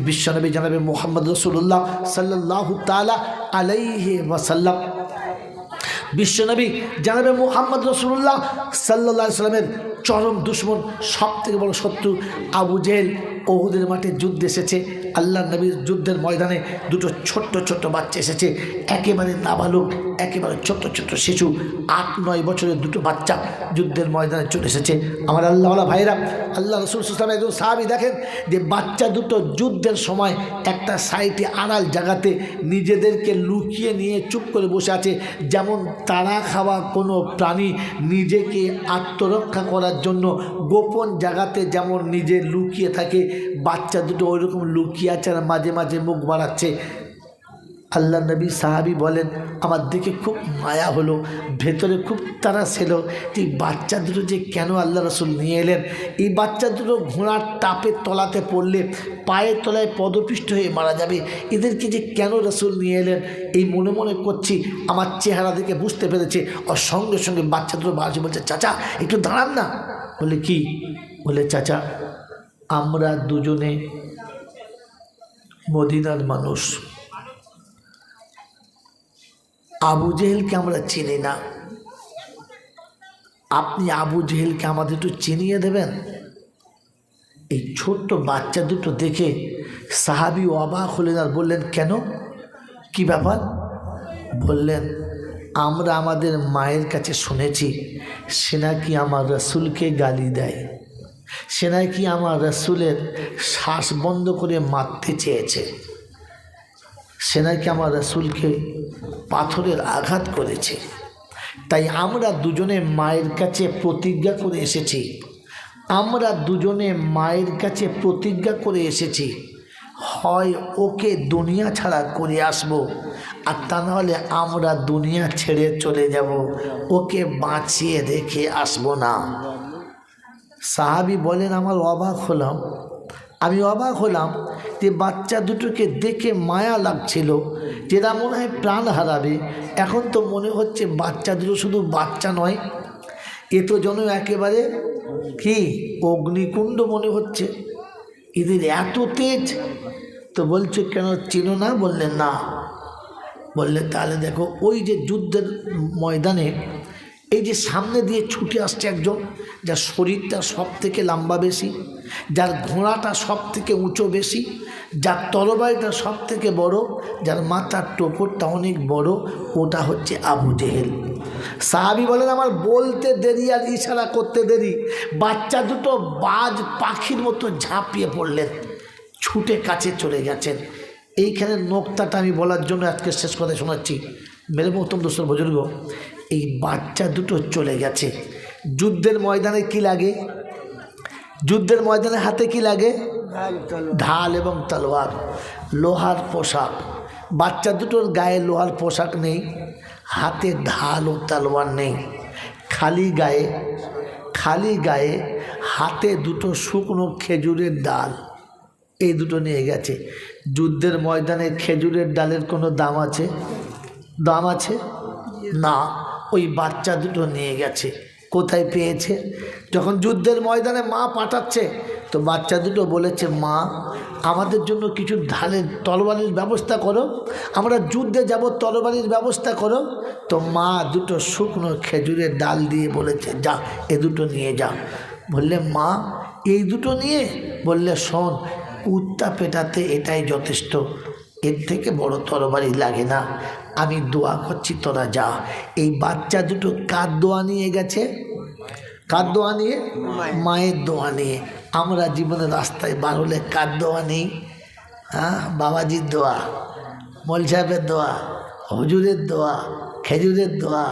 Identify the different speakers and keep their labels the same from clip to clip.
Speaker 1: বিশ্বনবী জনাবে মুহাম্মদ রাসূলুল্লাহ সাল্লাল্লাহু তাআলা আলাইহি ওয়াসাল্লাম, বিশ্বনবী জনাবে মুহাম্মদ রাসূলুল্লাহ সাল্লাল্লাহু আলাইহি ওয়াসাল্লামের চরম দুশ্মন, সবথেকে বড় শত্রু আবু জেহেল ওহুদের মাঠে যুদ্ধ এসেছে। আল্লাহ নবীর যুদ্ধের ময়দানে দুটো ছোট্ট ছোট্ট বাচ্চা এসেছে, একেবারে নাবালক, একেবারে ছোট্ট ছোট্ট শিশু, 8-9 বছরের দুটো বাচ্চা যুদ্ধের ময়দানে চলে এসেছে। আমার আল্লাহওয়ালা ভাইরা, আল্লাহ রাসূল সাল্লাল্লাহু আলাইহি ওয়াসাল্লাম একজন সাহাবী দেখেন যে বাচ্চা দুটো যুদ্ধের সময় একটা সাইডে আড়াল জায়গাতে নিজেদেরকে লুকিয়ে নিয়ে চুপ করে বসে আছে, যেমন তাড়া খাওয়া কোনো প্রাণী নিজেকে আত্মরক্ষা করার জন্য গোপন জায়গাতে যেমন নিজে লুকিয়ে থাকে, বাচ্চা দুটো ওইরকম লুকিয়ে আছে আর মাঝে মাঝে মুখ বাড়াচ্ছে। আল্লাহ নবী সাহাবী বলেন, আমার দিকে খুব মায়া হলো, ভেতরে খুব তাড়া ছিল, এই বাচ্চা দুটো যে কেন আল্লাহ রাসূল নিয়ে এলেন। এই বাচ্চা দুটো ঘোড়ার টাপের তলাতে পড়লে পায়ের তলায় পদপিষ্ট হয়ে মারা যাবে, এদেরকে যে কেন রাসূল নিয়ে এলেন এই মনে মনে করছি। আমার চেহারা দেখে বুঝতে পেরেছে, ওর সঙ্গে সঙ্গে বাচ্চা দুটো বাড়ছে, বলছে চাচা একটু দাঁড়ান না। বলে কি? বলে চাচা আমরা দুজনে মদিনার মানুষ, আবু জেহেলকে আমরা চিনি না, আপনি আবু জেহেলকে আমাদের একটু চিনিয়ে দেবেন। এই ছোট্ট বাচ্চা দুটো দেখে সাহাবী অবাক হলেন আর বললেন, কেন, কি ব্যাপার? বললেন, আমরা আমাদের মায়ের কাছে শুনেছি সে নাকি আমার রাসূলকে গালি দেয়, সে নাকি আমার রাসূলের শ্বাস বন্ধ করে মারতে চেয়েছে, সে নাকি আমার রাসূলকে পাথরের আঘাত করেছে। তাই আমরা দুজনে মায়ের কাছে প্রতিজ্ঞা করে এসেছি, আমরা দুজনে মায়ের কাছে প্রতিজ্ঞা করে এসেছি, হয় ওকে দুনিয়া ছাড়া করে আসব, আর তা নাহলে আমরা দুনিয়া ছেড়ে চলে যাব, ওকে বাঁচিয়ে রেখে আসব না। সাহাবী বলেন, আমার অবাক হলাম, আমি অবাক হলাম যে বাচ্চা দুটোকে দেখে মায়া লাগছিল, যেটা মনে হয় প্রাণ হারাবে। এখন তো মনে হচ্ছে বাচ্চা দুটো শুধু বাচ্চা নয়, এ তো যেন একেবারে কি অগ্নিকুণ্ড মনে হচ্ছে, এদের এত তেজ। তো বলছে কেন চিনো না? বললেন না। বললে তাহলে দেখো, ওই যে যুদ্ধের ময়দানে এই যে সামনে দিয়ে ছুটে আসছে একজন, যার শরীরটা সব থেকে লম্বা বেশি, যার ঘোড়াটা সব থেকে উঁচু বেশি, যার তরবারিটা সব থেকে বড়, যার মাথার টোপরটা অনেক বড়, ওটা হচ্ছে আবু জেহেল। সাহাবী বলেন, আমার বলতে দেরি আর ইশারা করতে দেরি, বাচ্চা দুটো বাজ পাখির মতো ঝাঁপিয়ে পড়লেন, ছুটে কাছে চলে গেছেন। এইখানে নোক্তাটা আমি বলার জন্য আজকে শেষ কথা শোনাচ্ছি। মেরে মোহতরম দোস্ত বুজুর্গ, এই বাচ্চা দুটো চলে গেছে, যুদ্ধের ময়দানে কি লাগে? যুদ্ধের ময়দানে হাতে কি লাগে? ঢাল এবং তলোয়ার, লোহার পোশাক। বাচ্চা দুটোর গায়ে লোহার পোশাক নেই, হাতে ঢাল ও তলোয়ার নেই, খালি গায়ে হাতে দুটো শুকনো খেজুরের ডাল, এই দুটো নিয়ে গেছে। যুদ্ধের ময়দানে খেজুরের ডালের কোনো দাম আছে? দাম আছে না। ওই বাচ্চা দুটো নিয়ে গেছে। কোথায় পেয়েছে? যখন যুদ্ধের ময়দানে মা পাঠাচ্ছে, তো বাচ্চা দুটো বলেছে, মা আমাদের জন্য কিছু ঢালের তরবারির ব্যবস্থা করো, আমরা যুদ্ধে যাব, তরবারির ব্যবস্থা করো। তো মা দুটো শুকনো খেজুরের ডাল দিয়ে বলেছে, যা এ দুটো নিয়ে যা। বললে, মা এই দুটো নিয়ে? বললে, শোন, কুত্তা পেটাতে এটাই যথেষ্ট, এর থেকে বড় তরবারি লাগে না, আমি দোয়া করছি তোরা যা। এই বাচ্চা দুটো কার দোয়া নিয়ে গেছে? কার দোয়া নিয়ে? মায়ের দোয়া নিয়ে। আমরা জীবনের রাস্তায় বার হলে কার দোয়া নেই? হ্যাঁ, বাবাজির দোয়া, মল সাহেবের দোয়া, হুজুরের দোয়া, খেজুরের দোয়া,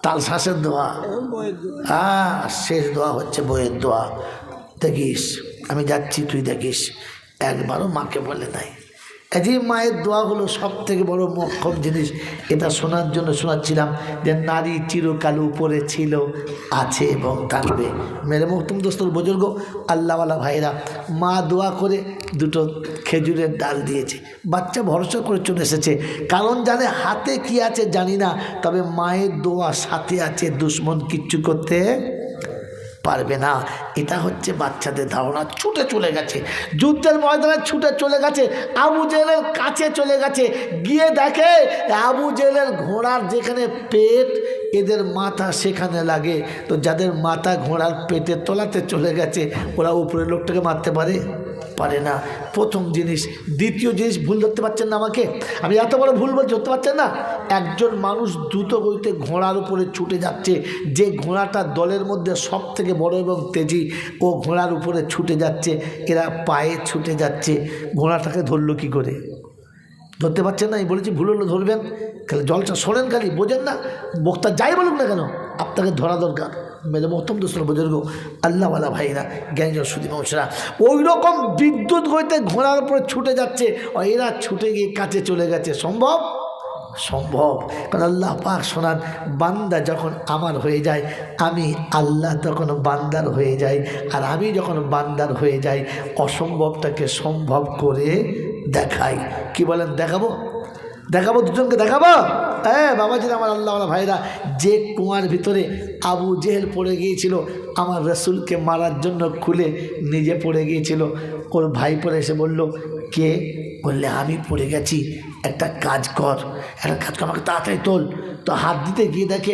Speaker 1: তালশ্বাসের দোয়া, হ্যাঁ, শেষ দোয়া হচ্ছে বইয়ের দোয়া। দেখিস আমি যাচ্ছি, তুই দেখিস, একবারও মাকে বলে নাই। এই মায়ের দোয়া হলো সব থেকে বড় মোক্ষম জিনিস। এটা শোনার জন্য শোনাচ্ছিলাম যে নারী চিরকাল উপরে ছিল, আছে এবং থাকবে। মেরে মোহতরম দোস্তর বুজুর্গ, আল্লাহওয়ালা ভাইরা, মা দোয়া করে দুটো খেজুরের ডাল দিয়েছে। বাচ্চা ভরসা করে চলে এসেছে, কারণ জানে হাতে কি আছে জানি না, তবে মায়ের দোয়া সাথে আছে, দুশ্মন কিচ্ছু করতে পারবে না। এটা হচ্ছে বাচ্চাদের ধারণা। ছুটে চলে গেছে, যুদ্ধের ময়দানে ছুটে চলে গেছে, আবু জেহেলের কাছে চলে গেছে, গিয়ে দেখে আবু জেহেলের ঘোড়ার যেখানে পেট এদের মাথা সেখানে লাগে। তো যাদের মাথা ঘোড়ার পেটের তলাতে চলে গেছে ওরা উপরের লোকটাকে মারতে পারে না। প্রথম জিনিস। দ্বিতীয় জিনিস, ভুল ধরতে পারছেন না আমাকে? আমি এত বড় ভুল বলছি, ধরতে পারছেন না? একজন মানুষ দ্রুত গতিতে ঘোড়ার উপরে ছুটে যাচ্ছে, যে ঘোড়াটা দলের মধ্যে সব থেকে বড় এবং তেজি, ও ঘোড়ার উপরে ছুটে যাচ্ছে, এরা পায়ে ছুটে যাচ্ছে, ঘোড়াটাকে ধরলো কী করে? ধরতে পারছেন না? আমি বলেছি ভুল হলো ধরবেন, খালি জলটা শোনেন, খালি বোঝেন না। বক্তা যাই বলুক না কেন, আপনাকে ধরা দরকার। মেরে মহতম দোসরা বুজুর্গ, আল্লাহওয়ালা ভাইরা, জ্ঞানীজন সুদী মানুষরা, ওই রকম বিদ্যুৎ গতিতে ঘোড়ার উপরে ছুটে যাচ্ছে, এরা ছুটে গিয়ে কাছে চলে গেছে। সম্ভব? কারণ আল্লাহ পাক শোনান, বান্দা যখন আমার হয়ে যায়, আমি আল্লাহ তখন বান্দার হয়ে যাই, আর আমি যখন বান্দার হয়ে যাই অসম্ভবটাকে সম্ভব করে দেখাই। কি বলেন? দেখাবো দুজনকে দেখাবো। হ্যাঁ বাবাজি, আমার আল্লাহওয়ালা ভাইরা, যে কুয়ার ভিতরে আবু জেহেল পড়ে গিয়েছিল, আমার রসুলকে মারার জন্য খুলে নিজে পড়ে গিয়েছিল, ওর ভাই পরে এসে বলল, কে? বললে আমি পড়ে গেছি, একটা কাজ কর, আমাকে তাড়াতাড়ি তোল। তো হাত দিতে গিয়ে দেখে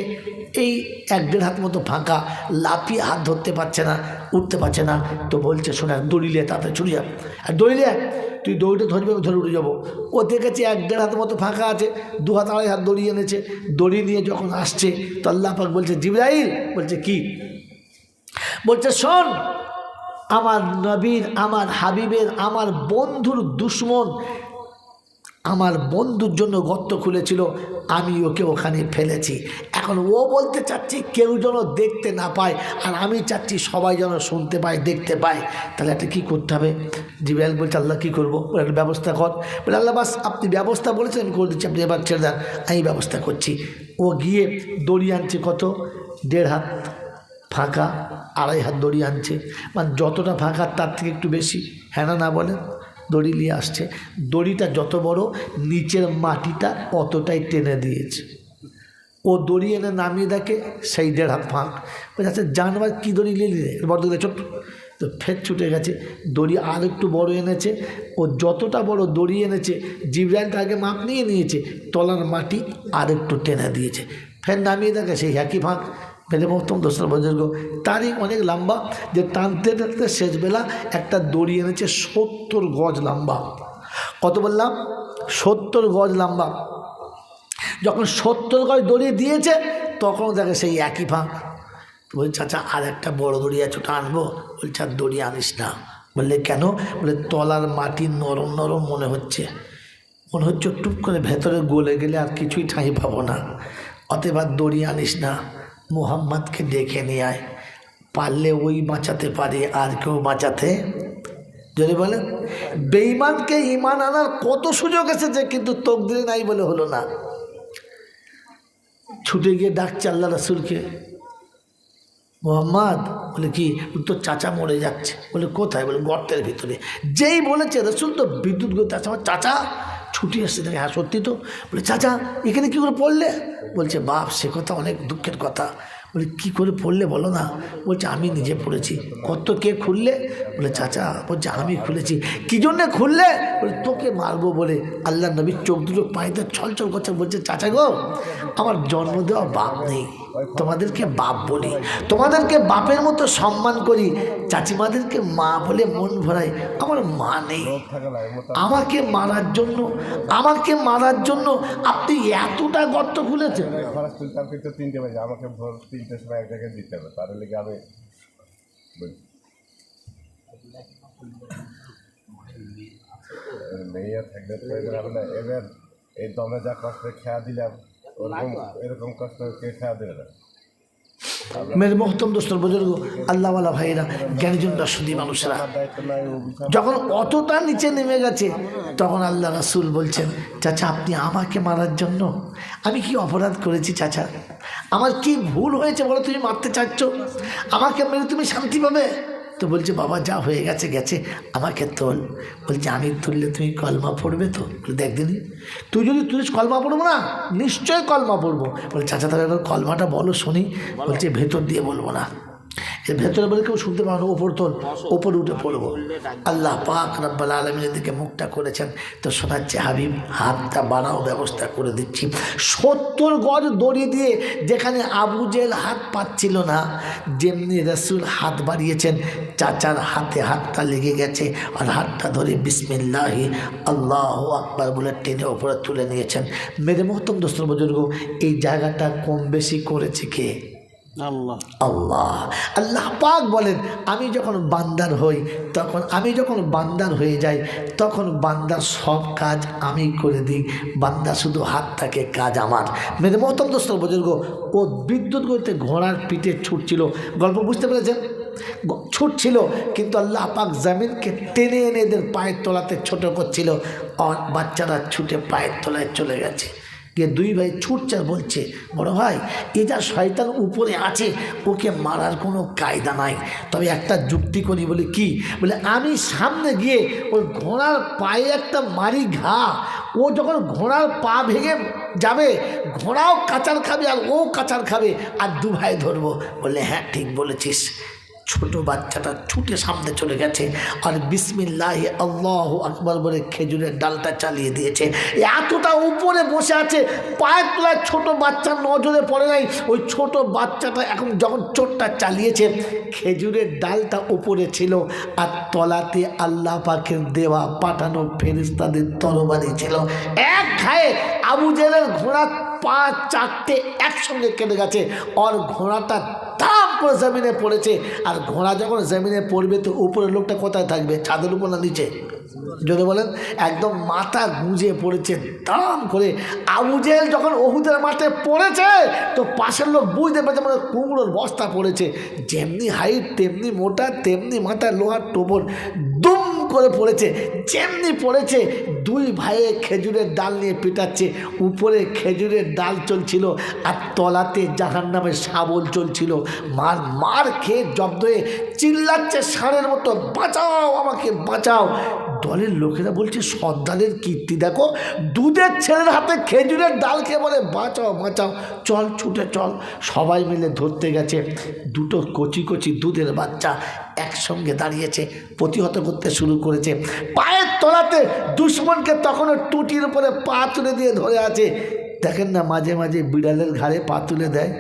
Speaker 1: এই 1-1.5 হাত মতো ফাঁকা, লাফিয়ে হাত ধরতে পারছে না, উঠতে পারছে না। তো বলছে, শোনা, দড়িলে তাড়াতাড়ি ছুটে যা, আর দড়িলে তুই দড়িটা ধরবি, আমি ধরে উঠে যাবো। ও দেখেছে 1-1.5 হাত মতো ফাঁকা আছে, 2 হাত 2.5 হাত দড়ি এনেছে। দড়ি নিয়ে যখন আসছে তো আল্লাহ পাক বলছে, জিবরাইল। বলছে কি? বলছে, শোন, আমার নবীর, আমার হাবিবের, আমার বন্ধুর দুশ্মন আমার বন্ধুর জন্য গর্ত খুলেছিল, আমি ওকে ওখানে ফেলেছি। এখন ও বলতে চাচ্ছি কেউ যেন দেখতে না পায়, আর আমি চাচ্ছি সবাই যেন শুনতে পায়, দেখতে পায়। তাহলে একটা কী করতে হবে? জিবরাইল বলছে, আল্লাহ কী করবো? বলে, একটা ব্যবস্থা কর। বলে, আল্লাহ বাস আপনি ব্যবস্থা বলেছেন, আমি করে দিচ্ছি, আপনি এবার ছেড়ে দেন, আমি ব্যবস্থা করছি। ও গিয়ে দড়ি আনছে, কত? 1.5 হাত ফাঁকা, 2.5 হাত দড়ি আনছে, মানে যতটা ফাঁকা তার থেকে একটু বেশি, হ্যাঁ না বলেন? দড়ি নিয়ে আসছে। দড়িটা যত বড়, নিচের মাটিটা অতটাই টেনে দিয়েছে। ও দড়ি এনে নামিয়ে দেখে সেই 1.5 হাত ফাঁক। আচ্ছা জানবার কী দড়ি নিয়ে বড় দড়ি ছোট্ট, তো ফের ছুটে গেছে। দড়ি আর একটু বড় এনেছে। ও যতটা বড় দড়ি এনেছে, জিবরাইলটা আগে মাপ নিয়ে নিয়েছে, তলার মাটি আর একটু টেনে দিয়েছে, ফের নামিয়ে দেখে সেই একই ফাঁক। মেরে মহতম দোসরা বুজুর্গ, তারই অনেক লম্বা, যে টানতে টানতে শেষবেলা একটা দড়ি এনেছে 70 গজ লম্বা। কত বললাম? 70 গজ লম্বা। যখন 70 গজ দড়ি দিয়েছে তখন দেখে সেই একই ফাঁক। বলছে, চাচা আর একটা বড় দড়ি আছে, ওটা আনবো? বলছে, আর দড়ি আনিস না। বললে, কেন? বলে, তলার মাটি নরম নরম মনে হচ্ছে টুক করে ভেতরে গলে গেলে আর কিছুই ঠাঁই পাবো না, অতএব আর দড়ি আনিস না, মুহাম্মদকে ডেকে নিয়ে আয়, পারলে ওই বাঁচাতে পারে, আর কেউ বাঁচাতে। যদি বলেন, বেঈমানকে ঈমান আনার কত সুযোগ এসেছে, কিন্তু তকদিরে নাই বলে হলো না। ছুটে গিয়ে ডাকছে আল্লাহ রাসূলকে, মুহাম্মদ। বলে, কি? তোর চাচা মরে যাচ্ছে। বলে, কোথায়? বলে, গর্তের ভিতরে। যেই বলেছে রাসূল তো বিদ্যুৎ গতিতে আসছে, আমার চাচা ছুটি আসছে। দেখে, হ্যাঁ সত্যি তো। বলে, চাচা এখানে কী করে পড়লে? বলছে, বাপ সে কথা অনেক দুঃখের কথা। বলে, কী করে পড়লে বলো না? বলছে, আমি নিজে পড়েছি। কত কে খুললে? বলে, চাচা। বলছে, আমি খুলেছি। কী জন্যে খুললে? বলে, তোকে মারবো বলে। আল্লাহ নবীর চোখ দুটো পানিতে ছলছল করছে। বলছে, চাচা গো, আমার জন্ম দেওয়া বাপ নেই, তোমাদেরকে বাপ বলি, তোমাদেরকে বাপের মতো সম্মান করি, চাচিমাদেরকে মা বলে মন ভরাই, আমার মা নেই। আমাকে মারার জন্য আপনি এতটা গর্ত খুলেছেন।
Speaker 2: আমাকে ভোর 3টের সময় এক জায়গায় দিতে হবে, তার লেগে আমি মেয়ে থাকলে এবার এই দমে যা কষ্ট খেয়া দিলাম, এরকম কষ্ট কে খেয়া দিল না।
Speaker 1: মেরে মহতম দোস্তর বুজুর্গ, আল্লাহওয়ালা ভাইয়েরা, জ্ঞানীজন রাসূলি মানুষরা, যখন অতটা নিচে নেমে গেছে তখন আল্লাহ রাসূল বলছেন, চাচা আপনি আমাকে মারার জন্য, আমি কি অপরাধ করেছি চাচা? আমার কি ভুল হয়েছে বলো? তুমি মারতে চাচ্ছ, আমাকে মেরে তুমি শান্তি পাবে? তো বলছে, বাবা যা হয়ে গেছে গেছে, আমাকে তোল। বলছে, আমি তুললে তুমি কলমা পড়বে তো? দেখ দিনি, তুই যদি তুলিস কলমা পড়বো না? নিশ্চয় কলমা পড়বো। বলে, চাচা তাহলে কলমাটা বলো শুনি। বলছে, ভেতর দিয়ে বলবো না, যে ভেতরে বলে কেউ শুনতে পারো ওপর তোল, ওপরে উঠে পড়বো। আল্লাহ পাক রব্বুল আলামিনের দিকে মুখটা করেছেন, তো শোনাচ্ছে হাবিব হাতটা বাড়াও, ব্যবস্থা করে দিচ্ছি। 70 গজ দড়ি দিয়ে যেখানে আবু জেহেল হাত পাচ্ছিল না, যেমনি রাসূল হাত বাড়িয়েছেন, চাচার হাতে হাতটা লেগে গেছে, আর হাতটা ধরে বিসমিল্লাহি আল্লাহু আকবার বলে টেনে ওপরে তুলে নিয়েছেন। মেরে মোহতরম দোস্ত বুজুর্গ, এই জায়গাটা কম বেশি করেছে কে?
Speaker 3: আল্লাহ।
Speaker 1: আল্লাহ। আল্লাহ পাক বলেন, আমি যখন বান্দার হই, তখন আমি যখন বান্দার হয়ে যাই, তখন বান্দার সব কাজ আমি করে দিই, বান্দা শুধু হাত থাকে, কাজ আমার। মেরে মহতম দোস্ত বুজুর্গ, ও বিদ্যুৎ গতিতে ঘোড়ার পিঠে ছুটছিল, গল্প বুঝতে পেরেছেন? ছুটছিল, কিন্তু আল্লাহ পাক জমিনকে টেনে এনে এদের পায়ের তলাতে ছোট করছিল, আর বাচ্চারা ছুটে পায়ের তলায় চলে গেছে। গিয়ে দুই ভাই ছুটছে আর বলছে, বড় ভাই এ যা শয়তান উপরে আছে, ওকে মারার কোনো কায়দা নাই, তবে একটা যুক্তি করি। বলে কি? বলে আমি সামনে গিয়ে ওই ঘোড়ার পায়ে একটা মারি ঘা, ও যখন ঘোড়ার পা ভেঙে যাবে, ঘোড়াও কাচার খাবে আর ও কাচার খাবে, আর দু ভাই ধরবো। বলে হ্যাঁ ঠিক বলেছিস। ছোট বাচ্চাটা ছুটে সামনে চলে গেছে, আর বিসমিল্লাহি আল্লাহু আকবার বলে খেজুরের ডালটা চালিয়ে দিয়েছে। এতটা উপরে বসে আছে, পায়ের তলায় ছোট বাচ্চার নজরে পড়ে নাই। ওই ছোট বাচ্চাটা এখন যখন চোটটা চালিয়েছে, খেজুরের ডালটা উপরে ছিল, আর তলাতে আল্লাহ পাকের দেওয়া পাঠানো ফেরেশতাদের তরবারি ছিল। এক ঘায়ে আবু জেহেলের ঘোড়া পা চারটে একসঙ্গে কেটে গেছে, আর ঘোড়াটা দাম করে জমিনে পড়েছে। আর ঘোড়া যখন জমিনে পড়বে, তো উপরের লোকটা কোথায় থাকবে? ছাদের উপর না নিচে? যদি বলেন, একদম মাথা গুঁজে পড়েছে দাম করে। আবু জেহেল যখন উহুদের মাঠে পড়েছে, তো পাশের লোক বুঝতে পেরেছে মানে কুমড়োর বস্তা পড়েছে। যেমনি হাইট তেমনি মোটা, তেমনি মাথায় লোহার টোপর, দুম করে পড়েছে। যেমনি পড়েছে, দুই ভাইয়ে খেজুরের ডাল নিয়ে পিটাচ্ছে। উপরে খেজুরের ডাল চলছিল, আর তলাতে জাহান্নামের শাবল চলছিল। মার খেয়ে জব্দ হয়ে চিল্লাচ্ছে ষাঁড়ের মতো, বাঁচাও আমাকে, বাঁচাও। দলের লোকেরা বলছে, সর্দারের কীর্তি দেখো, দুধের ছেলের হাতে খেজুরের ডাল খেয়ে বলে বাঁচাও বাঁচাও, চল ছুটে চল। সবাই মিলে ধরতে গেছে। দুটো কচি কচি দুধের বাচ্চা একসঙ্গে দাঁড়িয়েছে, প্রতিহত করতে শুরু করেছে। পায়ের তলাতে দুশ্মনকে তখনও টুটির উপরে পা তুলে দিয়ে ধরে আছে। দেখেন না, মাঝে মাঝে বিড়ালের ঘাড়ে পা তুলে দেয়।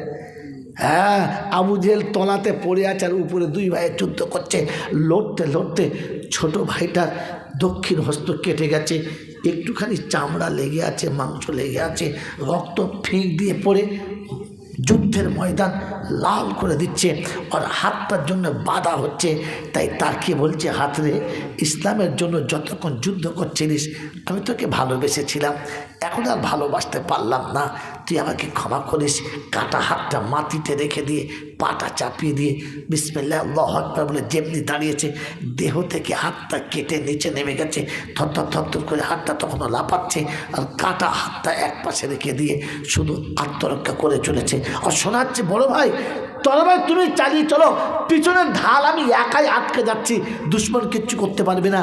Speaker 1: হ্যাঁ, আবু জেহেল তলাতে পড়ে আছে, আর উপরে দুই ভাইয়ের যুদ্ধ করছে। লড়তে লড়তে ছোট ভাইটার দক্ষিণ হস্ত কেটে গেছে, একটুখানি চামড়া লেগে আছে, মাংস লেগে আছে, রক্ত ফিঁক দিয়ে পড়ে যুদ্ধের ময়দান লাল করে দিচ্ছে, আর হাতটার জন্য বাধা হচ্ছে। তাই তাকে বলছে, হাত রে, ইসলামের জন্য যতক্ষণ যুদ্ধ করছিলিস, আমি তোকে ভালোবেসেছিলাম, এখন আর ভালোবাসতে পারলাম না, তুই আমাকে ক্ষমা করিস। কাটা হাতটা মাটিতে রেখে দিয়ে পাটা চাপিয়ে দিয়ে বিসমিল্লাহ আল্লাহু আকবার বলে যেমনি দাঁড়িয়েছে, দেহ থেকে হাতটা কেটে নিচে নেমে গেছে। থরথর থরথর করে হাতটা তখনও লাফাচ্ছে, আর কাটা হাতটা এক পাশে রেখে দিয়ে শুধু আত্মরক্ষা করে চলেছে। আর শোনাচ্ছে, বড় ভাই তরবারি তুমি চালিয়ে চলো, পিছনের ঢাল আমি একাই আটকে যাচ্ছি, দুশ্মন কিচ্ছু করতে পারবে না।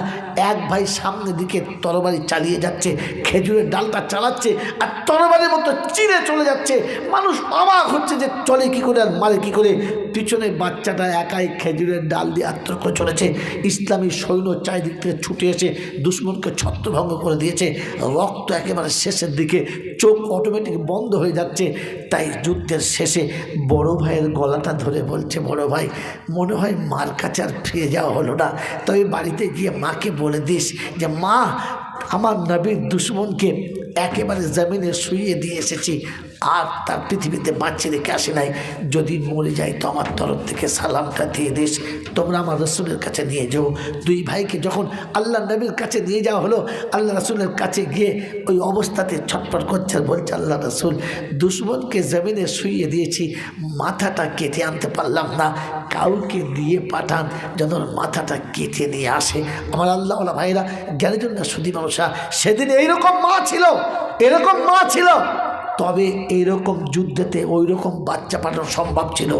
Speaker 1: এক ভাই সামনের দিকে তরবারি চালিয়ে যাচ্ছে, খেজুরের ডালটা চালাচ্ছে, আর তরবারির মতো চিরে চলে যাচ্ছে। মানুষ অবাক হচ্ছে যে চলে কি করে আর মারে কি করে। পিছনে বাচ্চাটা একাই খেজুরের ডাল দিয়ে আত্মরক্ষা চলেছে। ইসলামী সৈন্য চারিদিক থেকে ছুটে এসে দুশ্মনকে ছত্রভঙ্গ করে দিয়েছে। রক্ত একেবারে শেষের দিকে, চোখ অটোমেটিক বন্ধ হয়ে যাচ্ছে। তাই যুদ্ধের শেষে বড় ভাইয়ের গলাটা ধরে বলছে, বড় ভাই মনে হয় মার কাছে আর ফিরে যাওয়া হলো না, তবে বাড়িতে গিয়ে মাকে বলে দিস যে মা, আমার নবীর দুশ্মনকে একেবারে জমিনে শুইয়ে দিয়ে এসেছি, আর তার পৃথিবীতে বাঁচিয়ে রেখে আসি নাই, যদি মরে যায় তো আমার তরফ থেকে সালামটা দিয়ে দিস, তোমরা আমার রসুলের কাছে নিয়ে যাও। দুই ভাইকে যখন আল্লাহ নবীর কাছে নিয়ে যাওয়া হলো, আল্লাহ রসুলের কাছে গিয়ে ওই অবস্থাতে ছটফট করছে আর বলছে, আল্লাহ রসুল, দুশ্মনকে জমিনে শুইয়ে দিয়েছি, মাথাটা কেটে আনতে পারলাম না, কাউকে দিয়ে পাঠান যেন মাথাটা কেটে নিয়ে আসে। আমার আল্লাহওয়ালা ভাইরা, জ্ঞানের জন্য সুধী মানুষরা, সেদিন এইরকম মা ছিল, এরকম মা ছিল, তবে এইরকম যুদ্ধেতে ওই রকম বাচ্চা পাঠানো সম্ভব ছিল।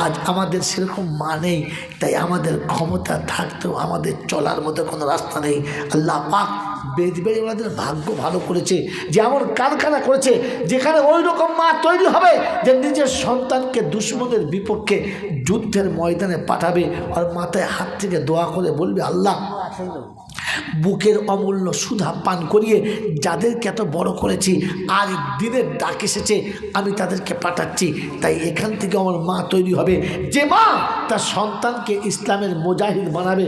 Speaker 1: আজ আমাদের সেরকম মা নেই, তাই আমাদের ক্ষমতা থাকতেও আমাদের চলার মতো কোনো রাস্তা নেই। আল্লাহ পাক বেদবাড়িওয়ালাদের ভাগ্য ভালো করেছে যে এমন কারখানা করেছে যেখানে ওই রকম মা তৈরি হবে যে নিজের সন্তানকে দুশ্মনের বিপক্ষে যুদ্ধের ময়দানে পাঠাবে আর মাথায় হাত থেকে দোয়া করে বলবে, আল্লাহ বুকের অমূল্য সুধা পান করিয়ে যাদেরকে এত বড় করেছি আজ দিনের ডাক এসেছে, আমি তাদেরকে পাঠাচ্ছি। তাই এখান থেকে আমার মা তৈরি হবে যে মা তার সন্তানকে ইসলামের মুজাহিদ বানাবে।